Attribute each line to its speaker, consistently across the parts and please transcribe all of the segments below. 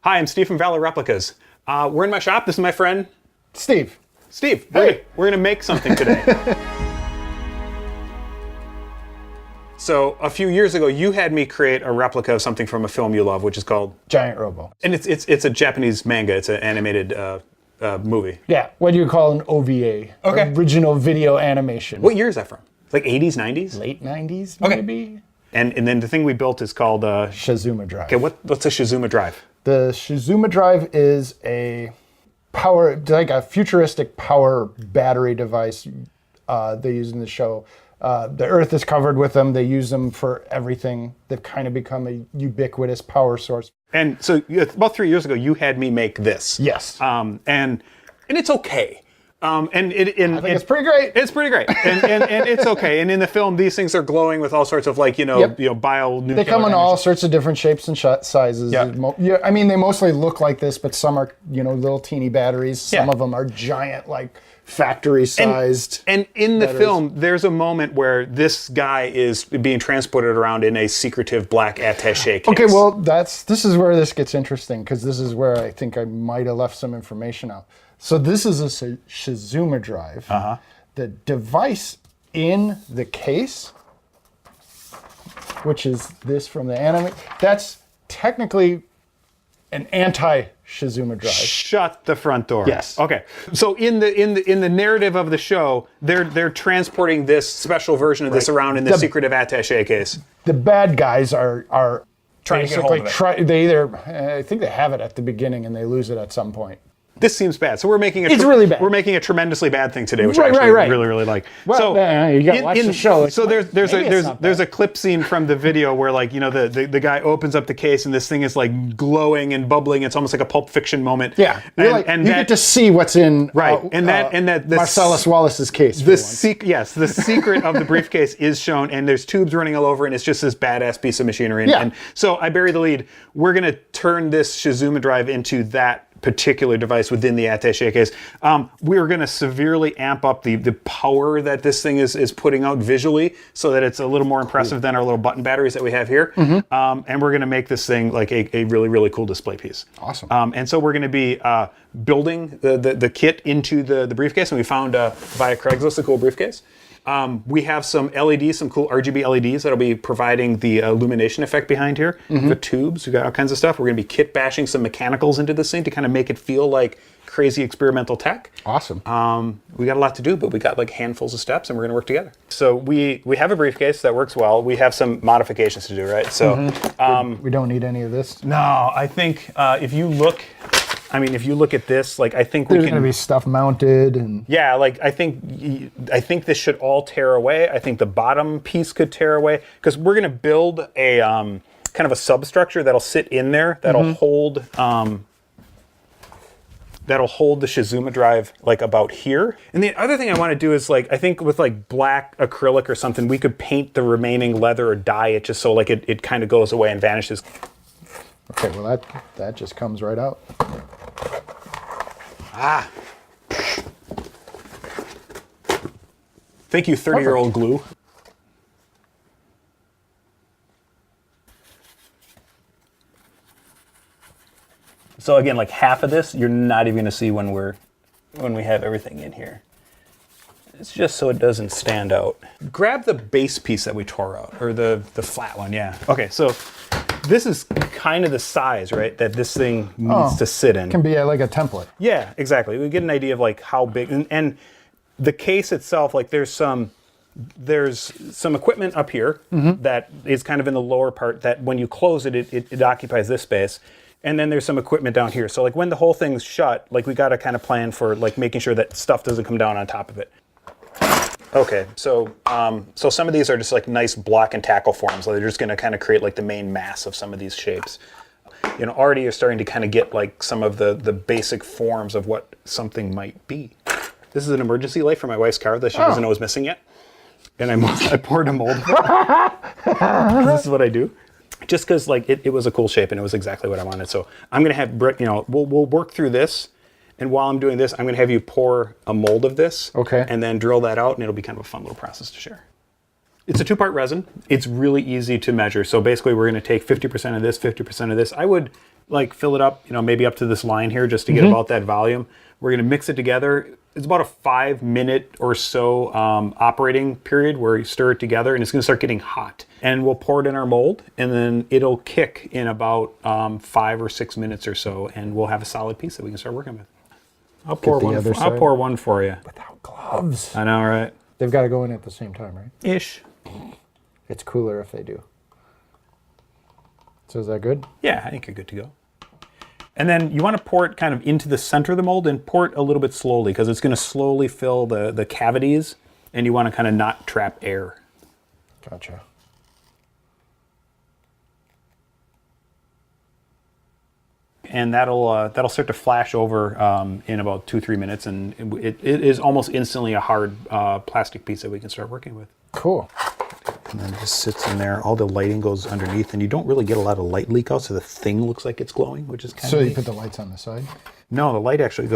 Speaker 1: Hi, I'm Steve from Valor Replicas. We're in my shop. This is my friend,
Speaker 2: Steve.
Speaker 1: Steve.
Speaker 2: Hey.
Speaker 1: We're gonna make something today. So a few years ago, you had me create a replica of something from a film you love, which is called
Speaker 2: Giant Robo.
Speaker 1: And it's a Japanese manga. It's an animated movie.
Speaker 2: Yeah, what do you call an OVA?
Speaker 1: Okay.
Speaker 2: Original video animation.
Speaker 1: What year is that from? Like 80s, 90s?
Speaker 2: Late 90s,
Speaker 1: Okay.
Speaker 2: maybe?
Speaker 1: And then the thing we built is called...
Speaker 2: Shizuma Drive.
Speaker 1: okay, what's a Shizuma Drive?
Speaker 2: The Shizuma Drive is a futuristic power battery device they use in the show. The Earth is covered with them. They use them for everything. They've kind of become a ubiquitous power source.
Speaker 1: And so about 3 years ago, you had me make this.
Speaker 2: Yes.
Speaker 1: And it's okay. I think
Speaker 2: it's pretty great.
Speaker 1: It's pretty great, and it's okay. And in the film, these things are glowing with all sorts of bionuclear.
Speaker 2: They come in all sorts of different shapes and sizes.
Speaker 1: Yeah.
Speaker 2: I mean, they mostly look like this, but some are little teeny batteries. Some of them are giant, like factory-sized.
Speaker 1: And in the film, there's a moment where this guy is being transported around in a secretive black attaché case.
Speaker 2: Okay, well, this is where this gets interesting, because this is where I think I might have left some information out. So this is a Shizuma Drive.
Speaker 1: Uh-huh.
Speaker 2: The device in the case, which is this from the anime, that's technically an anti-Shizuma Drive.
Speaker 1: Shut the front door.
Speaker 2: Yes.
Speaker 1: Okay. So in the narrative of the show, they're transporting this special version of this around in the secretive attaché case.
Speaker 2: The bad guys are
Speaker 1: Trying to get hold of it.
Speaker 2: I think they have it at the beginning and they lose it at some point.
Speaker 1: This seems bad. So we're making
Speaker 2: It's really bad.
Speaker 1: We're making a tremendously bad thing today, which
Speaker 2: Right,
Speaker 1: I actually
Speaker 2: right.
Speaker 1: really, really like.
Speaker 2: Well,
Speaker 1: so
Speaker 2: you gotta watch the show.
Speaker 1: So there's a clip scene from the video where the guy opens up the case and this thing is like glowing and bubbling. It's almost like a Pulp Fiction moment.
Speaker 2: Yeah,
Speaker 1: and
Speaker 2: you get to see what's in
Speaker 1: Marcellus
Speaker 2: Wallace's case.
Speaker 1: The secret of the briefcase is shown, and there's tubes running all over, and it's just this badass piece of machinery. And so I bury the lead. We're gonna turn this Shizuma Drive into that particular device within the attaché case. We're going to severely amp up the power that this thing is putting out visually, so that it's a little more impressive than our little button batteries that we have here. Mm-hmm. And we're going to make this thing like a really, really cool display piece.
Speaker 2: Awesome.
Speaker 1: And so we're going to be building the kit into the briefcase, and we found via Craigslist a cool briefcase. We have some LEDs, some cool RGB LEDs that'll be providing the illumination effect behind here.
Speaker 2: Mm-hmm.
Speaker 1: The tubes, we've got all kinds of stuff. We're going to be kit bashing some mechanicals into this thing to kind of make it feel like crazy experimental tech.
Speaker 2: Awesome.
Speaker 1: We got a lot to do, but we got like handfuls of steps, and we're going to work together. So we have a briefcase that works well. We have some modifications to do, right? So
Speaker 2: we don't need any of this.
Speaker 1: no, I think if you look at this, like I think
Speaker 2: There's
Speaker 1: we can.
Speaker 2: going to be stuff mounted and.
Speaker 1: Yeah, like I think this should all tear away. I think the bottom piece could tear away, because we're going to build a kind of a substructure that'll sit in there that'll hold the Shizuma Drive like about here. And the other thing I want to do is I think with like black acrylic or something, we could paint the remaining leather or dye it just so like it kind of goes away and vanishes.
Speaker 2: Okay, well that just comes right out.
Speaker 1: Ah. Thank you, 30-year-old glue. So again, like half of this, you're not even gonna see when we have everything in here. It's just so it doesn't stand out. Grab the base piece that we tore out, or the flat one, yeah. Okay, so this is kind of the size, right, that this thing needs to sit in.
Speaker 2: It can be like a template.
Speaker 1: Yeah, exactly. We get an idea of like how big, and the case itself, like there's some equipment up here that is kind of in the lower part that when you close it occupies this space. And then there's some equipment down here. So like when the whole thing's shut, like we got to kind of plan for like making sure that stuff doesn't come down on top of it. Okay, so some of these are just like nice block and tackle forms. They're just going to kind of create like the main mass of some of these shapes. Already you're starting to kind of get like some of the basic forms of what something might be. This is an emergency light for my wife's car that she doesn't know is missing yet. And I poured a mold. This is what I do. Just because like it was a cool shape and it was exactly what I wanted. So I'm going to have, we'll work through this. And while I'm doing this, I'm going to have you pour a mold of this.
Speaker 2: Okay.
Speaker 1: And then drill that out, and it'll be kind of a fun little process to share. It's a 2-part resin. It's really easy to measure. So basically we're going to take 50% of this, 50% of this. I would like fill it up, maybe up to this line here just to get about that volume. We're going to mix it together. It's about a 5-minute or so operating period where you stir it together, and it's going to start getting hot. And we'll pour it in our mold, and then it'll kick in about 5 or 6 minutes or so, and we'll have a solid piece that we can start working with. I'll pour one for you.
Speaker 2: Without gloves.
Speaker 1: I know, right?
Speaker 2: They've got to go in at the same time, right?
Speaker 1: Ish.
Speaker 2: It's cooler if they do. So is that good?
Speaker 1: Yeah, I think you're good to go. And then you want to pour it kind of into the center of the mold and pour it a little bit slowly because it's going to slowly fill the cavities, and you want to kind of not trap air.
Speaker 2: Gotcha.
Speaker 1: And that'll start to flash over in about 2-3 minutes, and it is almost instantly a hard plastic piece that we can start working with.
Speaker 2: Cool.
Speaker 1: And then it just sits in there. All the lighting goes underneath, and you don't really get a lot of light leak out, so the thing looks like it's glowing, which is kind of
Speaker 2: So
Speaker 1: neat.
Speaker 2: you put the lights on the side?
Speaker 1: No, the light actually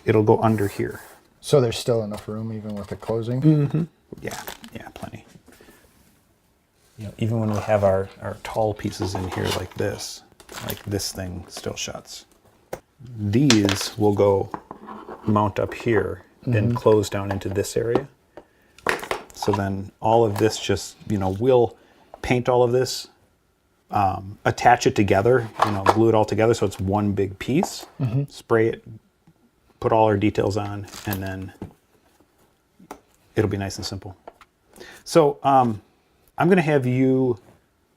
Speaker 1: it'll go under here.
Speaker 2: So there's still enough room even with the closing?
Speaker 1: Mm-hmm. Yeah, plenty. Even when we have our tall pieces in here like this thing still shuts. These will go mount up here and close down into this area. So then all of this just, we'll paint all of this, attach it together, glue it all together so it's one big piece, spray it, put all our details on, and then it'll be nice and simple. So I'm going to have you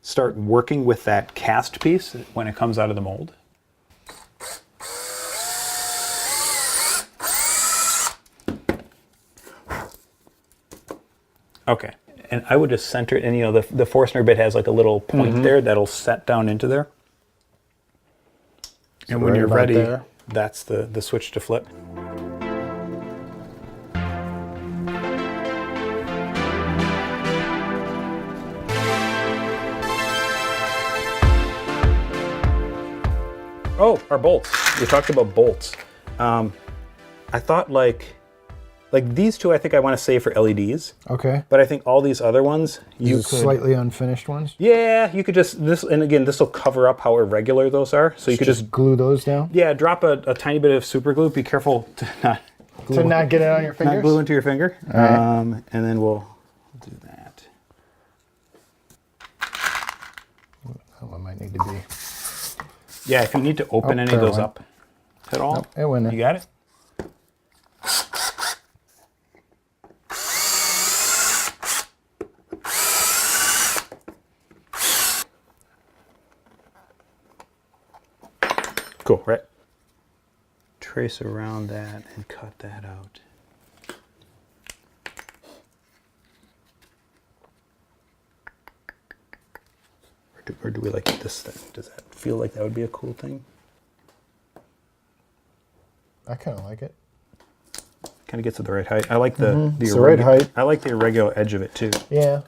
Speaker 1: start working with that cast piece when it comes out of the mold. Okay, and I would just center it, and the Forstner bit has like a little point there that'll set down into there.
Speaker 2: So
Speaker 1: and when you're ready,
Speaker 2: there.
Speaker 1: that's the switch to flip. Oh, our bolts. We talked about bolts. I thought like these two, I think I want to save for LEDs.
Speaker 2: Okay.
Speaker 1: But I think all these other ones, you could...
Speaker 2: Slightly unfinished ones?
Speaker 1: Yeah, you could just, and again, this will cover up how irregular those are. So you could just
Speaker 2: glue those down?
Speaker 1: Yeah, drop a tiny bit of super glue. Be careful to not glue.
Speaker 2: To not get it on your fingers?
Speaker 1: Not glue into your finger.
Speaker 2: All right.
Speaker 1: And then we'll do that.
Speaker 2: That one might need to be...
Speaker 1: Yeah, if you need to open any of those up at all,
Speaker 2: nope, it went in.
Speaker 1: You got it? Cool, right? Trace around that and cut that out. Or do we like this thing? Does that feel like that would be a cool thing?
Speaker 2: I kind of like it.
Speaker 1: Kind of gets to the right height. I like the
Speaker 2: It's the right height.
Speaker 1: I like the irregular edge of it too.
Speaker 2: Yeah.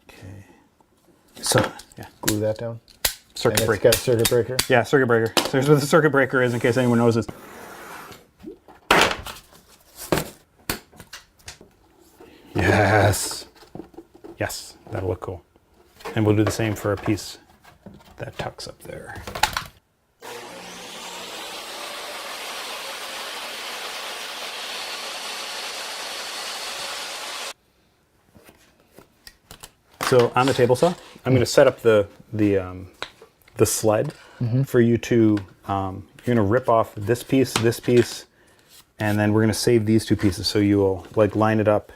Speaker 1: Okay. So yeah,
Speaker 2: Glue that down.
Speaker 1: circuit
Speaker 2: And
Speaker 1: breaker.
Speaker 2: it's got a circuit breaker.
Speaker 1: Yeah, circuit breaker. So here's what the circuit breaker is in case anyone knows this. Yes. Yes, that'll look cool. And we'll do the same for a piece that tucks up there. So on the table saw, I'm going to set up the sled for you to. You're going to rip off this piece, and then we're going to save these two pieces. So you will like line it up.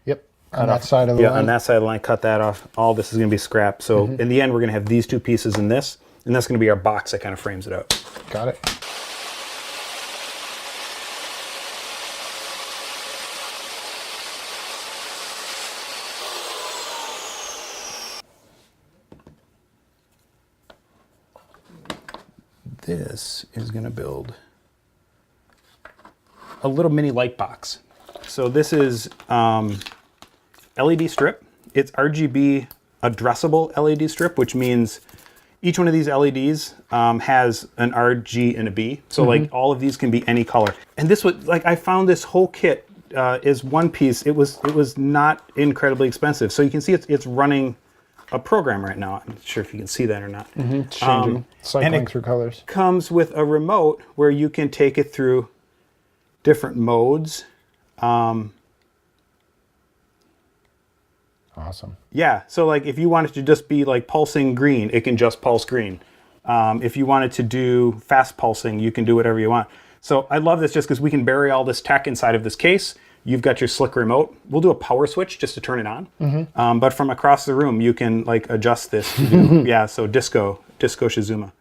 Speaker 2: Yep. On that side of the line.
Speaker 1: Yeah, on that side of the line, cut that off. All this is going to be scrap. So in the end, we're going to have these two pieces in this, and that's going to be our box that kind of frames it out.
Speaker 2: Got it.
Speaker 1: This is going to build a little mini light box. So this is LED strip. It's RGB addressable LED strip, which means each one of these LEDs has an RG and a B. So like all of these can be any color. And this was like I found this whole kit is one piece. It was not incredibly expensive. So you can see it's running a program right now. I'm not sure if you can see that or not.
Speaker 2: It's changing, cycling through colors.
Speaker 1: Comes with a remote where you can take it through different modes.
Speaker 2: Awesome.
Speaker 1: Yeah, so like if you want it to just be like pulsing green, it can just pulse green. If you wanted to do fast pulsing, you can do whatever you want. So I love this just because we can bury all this tech inside of this case. You've got your slick remote. We'll do a power switch just to turn it on. But from across the room, you can like adjust this to do, yeah, so disco Shizuma.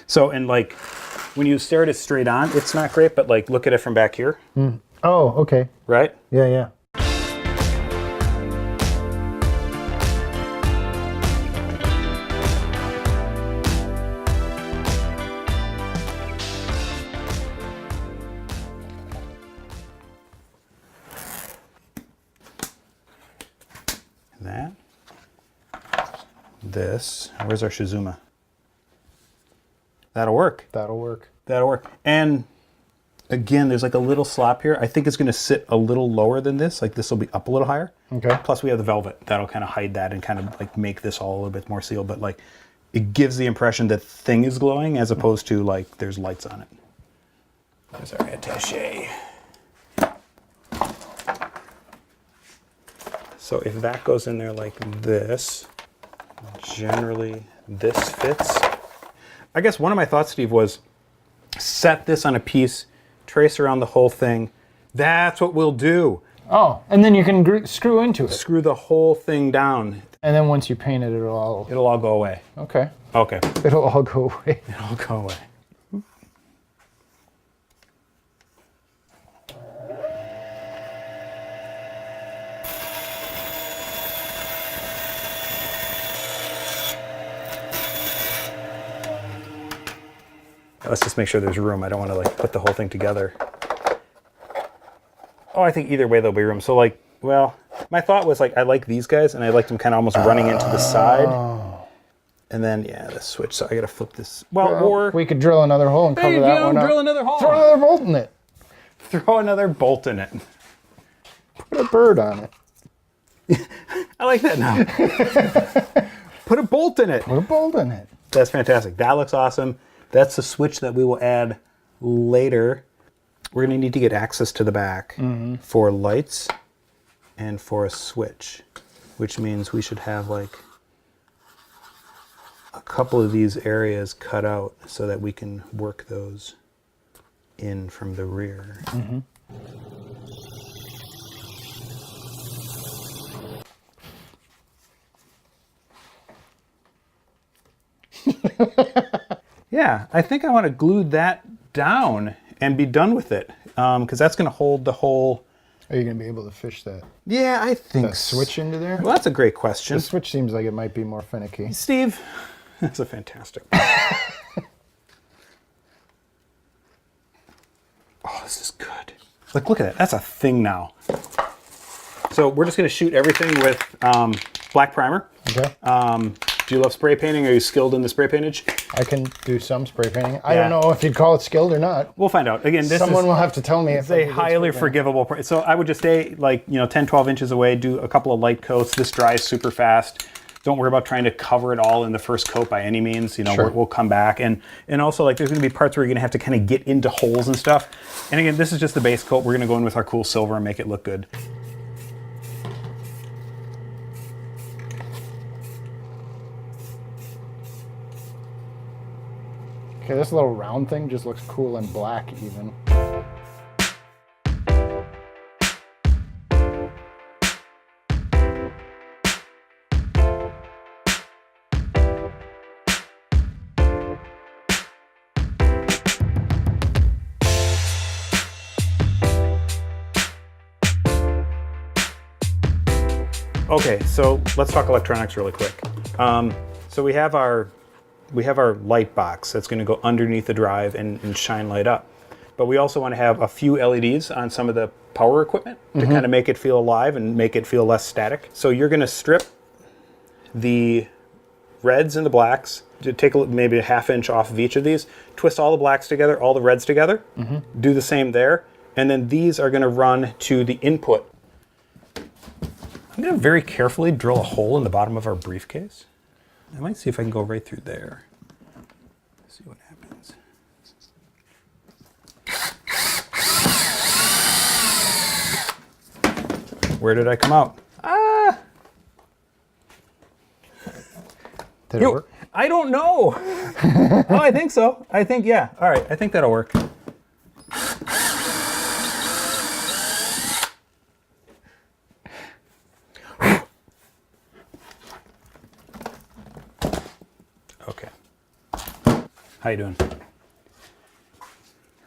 Speaker 1: So, and like, when you stare at it straight on, it's not great, but like, look at it from back here.
Speaker 2: Oh, okay.
Speaker 1: Right?
Speaker 2: Yeah, yeah.
Speaker 1: That. This. Where's our Shizuma? That'll work.
Speaker 2: That'll work.
Speaker 1: That'll work. And again, there's like a little slop here. I think it's going to sit a little lower than this. Like this will be up a little higher.
Speaker 2: Okay.
Speaker 1: Plus we have the velvet. That'll kind of hide that and kind of like make this all a little bit more sealed. But like it gives the impression that thing is glowing as opposed to like there's lights on it. There's our attaché. So if that goes in there like this, generally this fits. I guess one of my thoughts, Steve, was set this on a piece, trace around the whole thing. That's what we'll do.
Speaker 2: Oh, and then you can screw into it.
Speaker 1: Screw the whole thing down.
Speaker 2: And then once you paint it, it'll all
Speaker 1: go away.
Speaker 2: Okay.
Speaker 1: Okay.
Speaker 2: It'll all go away.
Speaker 1: It'll all go away. Let's just make sure there's room. I don't want to like put the whole thing together. Oh, I think either way there'll be room. So like, well, my thought was like, I like these guys and I like them kind of almost running into the side. And then, yeah, the switch. So I got to flip this. Well, or
Speaker 2: we could drill another hole and cover that one up.
Speaker 1: Drill another hole.
Speaker 2: Throw another bolt in it.
Speaker 1: Throw another bolt in it.
Speaker 2: Put a bird on it.
Speaker 1: I like that now. Put a bolt in it.
Speaker 2: Put a bolt in it.
Speaker 1: That's fantastic. That looks awesome. That's the switch that we will add later. We're going to need to get access to the back for lights and for a switch, which means we should have like a couple of these areas cut out so that we can work those in from the rear. Yeah, I think I want to glue that down and be done with it, because that's going to hold the whole...
Speaker 2: Are you going to be able to fish that?
Speaker 1: Yeah, I think
Speaker 2: That switch into there?
Speaker 1: Well, that's a great question.
Speaker 2: The switch seems like it might be more finicky.
Speaker 1: Steve, that's a fantastic Oh, this is good. Like, look at that. That's a thing now. So we're just going to shoot everything with black primer.
Speaker 2: Okay.
Speaker 1: Do you love spray painting? Are you skilled in the spray paintage?
Speaker 2: I can do some spray painting. I don't know if you'd call it skilled or not.
Speaker 1: We'll find out. Again,
Speaker 2: Someone will have to tell me if
Speaker 1: it's a highly forgivable. So I would just stay like 10, 12 inches away, do a couple of light coats. This dries super fast. Don't worry about trying to cover it all in the first coat by any means.
Speaker 2: Sure.
Speaker 1: We'll come back. And also, like, there's going to be parts where you're going to have to kind of get into holes and stuff. And again, this is just the base coat. We're going to go in with our cool silver and make it look good.
Speaker 2: Okay, this little round thing just looks cool in black even.
Speaker 1: Okay, so let's talk electronics really quick. So we have our light box that's going to go underneath the drive and shine light up. But we also want to have a few LEDs on some of the power equipment to kind of make it feel alive and make it feel less static. So you're going to strip the reds and the blacks, to take maybe a 1/2 inch off of each of these, twist all the blacks together, all the reds together, do the same there, And then these are going to run to the input. I'm going to very carefully drill a hole in the bottom of our briefcase. I might see if I can go right through there. See what happens. Where did I come out? Ah!
Speaker 2: Did it work?
Speaker 1: I don't know. Oh, I think so. I think, yeah. All right, I think that'll work. Okay. How you doing?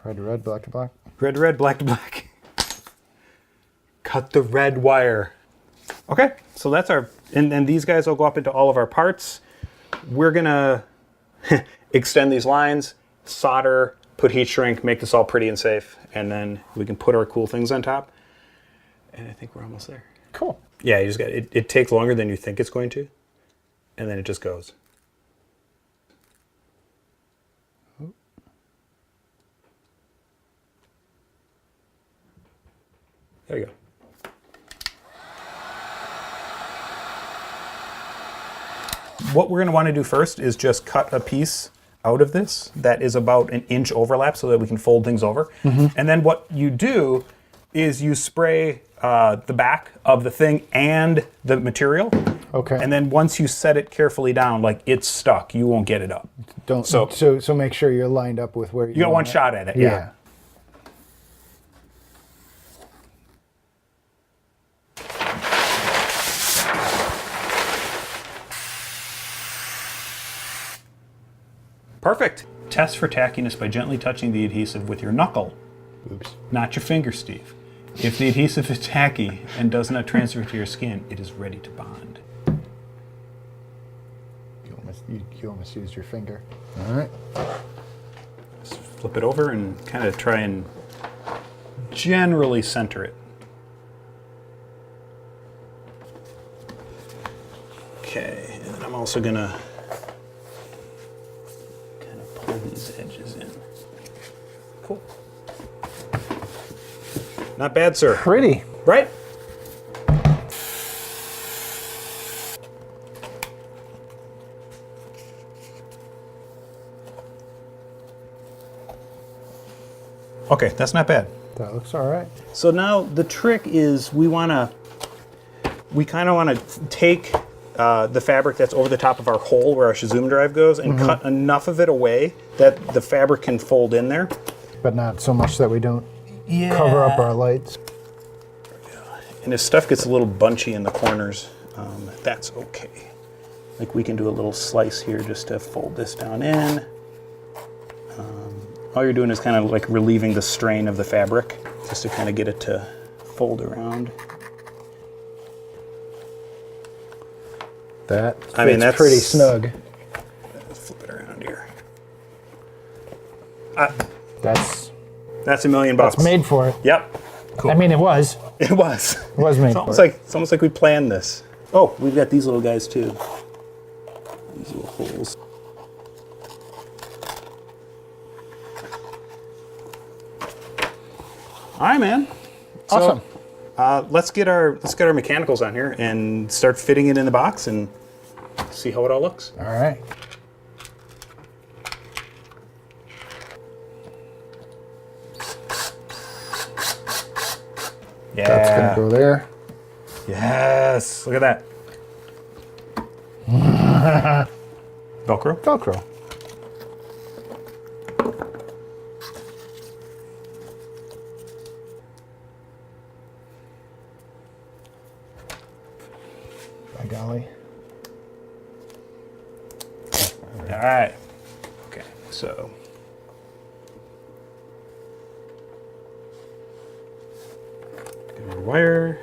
Speaker 2: Red to red, black to black.
Speaker 1: Red to red, black to black. Cut the red wire. Okay, so that's our, and these guys will go up into all of our parts. We're gonna extend these lines, solder, put heat shrink, make this all pretty and safe, and then we can put our cool things on top. And I think we're almost there.
Speaker 2: Cool.
Speaker 1: Yeah, you just got it takes longer than you think it's going to, and then it just goes. There you go. What we're going to want to do first is just cut a piece out of this that is about an inch overlap so that we can fold things over. And then what you do is you spray the back of the thing and the material.
Speaker 2: Okay.
Speaker 1: And then once you set it carefully down, like it's stuck, you won't get it up.
Speaker 2: Don't
Speaker 1: So-
Speaker 2: so make sure you're lined up with where
Speaker 1: You got one
Speaker 2: want it.
Speaker 1: shot at it.
Speaker 2: Yeah.
Speaker 1: Perfect. Test for tackiness by gently touching the adhesive with your knuckle,
Speaker 2: Oops.
Speaker 1: not your finger, Steve. If the adhesive is tacky and does not transfer to your skin, it is ready to bond.
Speaker 2: You almost used your finger. All right.
Speaker 1: Just flip it over and kind of try and generally center it. Okay, and then I'm also gonna kind of pull these edges in. Cool. Not bad, sir.
Speaker 2: Pretty.
Speaker 1: Right? Okay, that's not bad.
Speaker 2: That looks all right.
Speaker 1: So now the trick is we kind of want to take the fabric that's over the top of our hole where our Shizuma Drive goes and cut enough of it away that the fabric can fold in there.
Speaker 2: But not so much that we don't cover up our lights.
Speaker 1: And if stuff gets a little bunchy in the corners, that's okay. Like we can do a little slice here just to fold this down in. All you're doing is kind of like relieving the strain of the fabric just to kind of get it to fold around.
Speaker 2: That's
Speaker 1: that's
Speaker 2: pretty snug.
Speaker 1: Flip it around here.
Speaker 2: That's
Speaker 1: That's $1 million.
Speaker 2: That's made for it.
Speaker 1: Yep. Cool.
Speaker 2: I mean, it was.
Speaker 1: It was.
Speaker 2: It was made for it.
Speaker 1: It's almost like we planned this. Oh, we've got these little guys too. These little holes. All right, man.
Speaker 2: Awesome.
Speaker 1: So, let's get our mechanicals on here and start fitting it in the box and see how it all looks.
Speaker 2: All right.
Speaker 1: Yeah.
Speaker 2: That's gonna go there.
Speaker 1: Yes. Look at that. Velcro.
Speaker 2: Velcro. By golly.
Speaker 1: All right. Okay. So. Get our wire.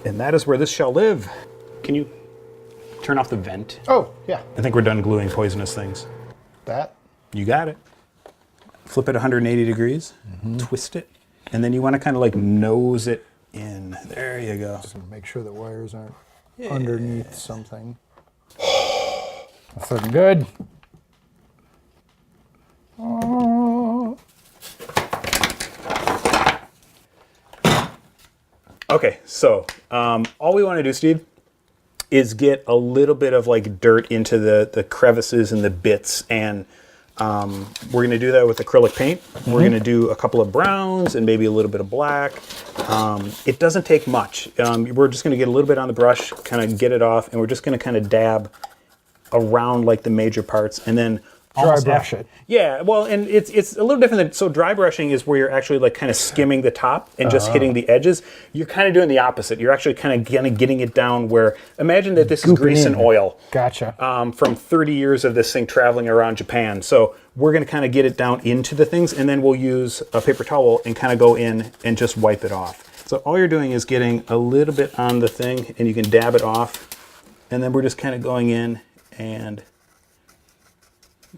Speaker 1: And that is where this shall live. Can you turn off the vent?
Speaker 2: Oh, yeah.
Speaker 1: I think we're done gluing poisonous things.
Speaker 2: That.
Speaker 1: You got it. Flip it 180 degrees, twist it, and then you want to kind of like nose it in. There you go.
Speaker 2: Just gonna make sure the wires aren't underneath something. That's looking good.
Speaker 1: Okay, so all we want to do, Steve, is get a little bit of like dirt into the crevices and the bits, and we're going to do that with acrylic paint. We're going to do a couple of browns and maybe a little bit of black. It doesn't take much. We're just going to get a little bit on the brush, kind of get it off, and we're just going to kind of dab around like the major parts, and then
Speaker 2: Dry brush it.
Speaker 1: Yeah, well, and it's a little different than, so dry brushing is where you're actually like kind of skimming the top and just hitting the edges. You're kind of doing the opposite. You're actually kind of getting it down where, imagine that this is grease and oil.
Speaker 2: Gotcha.
Speaker 1: From 30 years of this thing traveling around Japan. So we're going to kind of get it down into the things, and then we'll use a paper towel and kind of go in and just wipe it off. So all you're doing is getting a little bit on the thing, and you can dab it off, and then we're just kind of going in and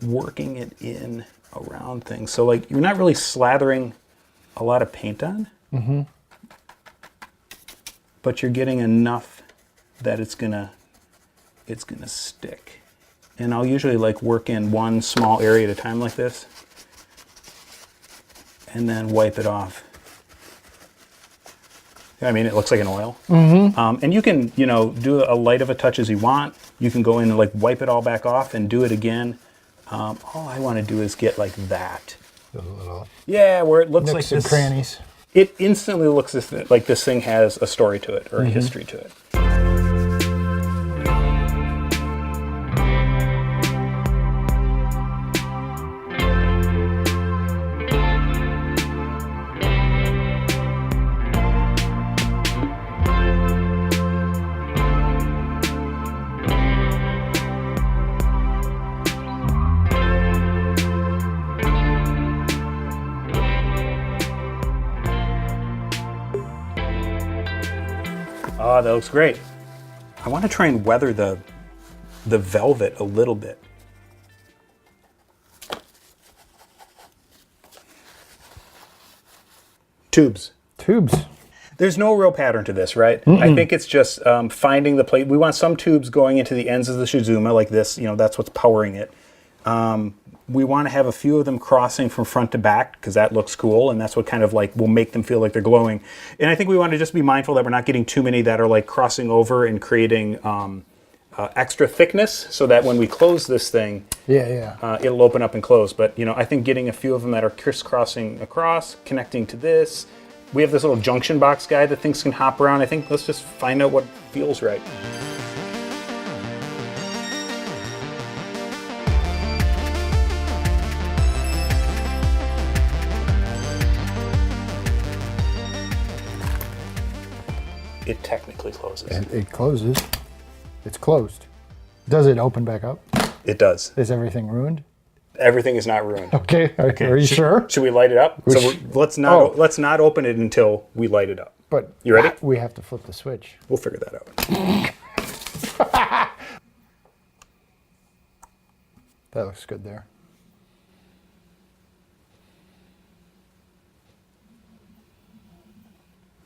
Speaker 1: working it in around things. So like you're not really slathering a lot of paint on, but you're getting enough that it's gonna stick. And I'll usually like work in one small area at a time like this, and then wipe it off. I mean, it looks like an oil. And you can, do a light of a touch as you want. You can go in and like wipe it all back off and do it again. All I want to do is get like that.
Speaker 2: A little
Speaker 1: Yeah, where it looks like
Speaker 2: nooks and
Speaker 1: this.
Speaker 2: crannies.
Speaker 1: It instantly looks like this thing has a story to it or a history to it. Oh, that looks great. I want to try and weather the velvet a little bit. Tubes. There's no real pattern to this, right? I think it's just finding the plate. We want some tubes going into the ends of the shizuma like this. That's what's powering it. We want to have a few of them crossing from front to back because that looks cool, and that's what kind of like will make them feel like they're glowing. And I think we want to just be mindful that we're not getting too many that are like crossing over and creating extra thickness, so that when we close this thing, it'll open up and close. But I think getting a few of them that are crisscrossing across, connecting to this. We have this little junction box guy that things can hop around. I think let's just find out what feels right. It technically closes.
Speaker 2: It closes. It's closed. Does it open back up?
Speaker 1: It does.
Speaker 2: Is everything ruined?
Speaker 1: Everything is not ruined.
Speaker 2: Okay. Are you sure?
Speaker 1: Should we light it up? Let's not open it until we light it up.
Speaker 2: But
Speaker 1: you ready?
Speaker 2: We have to flip the switch.
Speaker 1: We'll figure that out.
Speaker 2: That looks good there.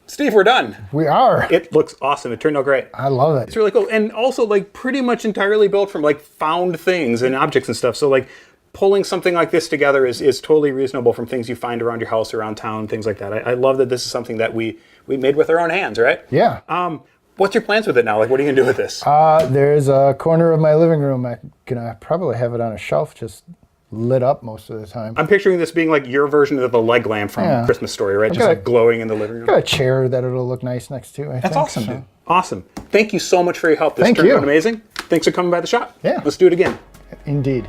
Speaker 1: Steve, we're done.
Speaker 2: We are.
Speaker 1: It looks awesome. It turned out great.
Speaker 2: I love it.
Speaker 1: It's really cool. And also like pretty much entirely built from like found things and objects and stuff. So like pulling something like this together is totally reasonable from things you find around your house, around town, things like that. I love that this is something that we made with our own hands, right?
Speaker 2: Yeah.
Speaker 1: What's your plans with it now? Like, what are you gonna do with this?
Speaker 2: There's a corner of my living room. I'm gonna probably have it on a shelf, just lit up most of the time.
Speaker 1: I'm picturing this being like your version of the leg lamp from Christmas Story, right? Just like glowing in the living room.
Speaker 2: Got a chair that it'll look nice next to.
Speaker 1: That's awesome, dude. Awesome. Thank you so much for your help. This
Speaker 2: Thank
Speaker 1: turned
Speaker 2: you.
Speaker 1: out amazing. Thanks for coming by the shop.
Speaker 2: Yeah.
Speaker 1: Let's do it again.
Speaker 2: Indeed.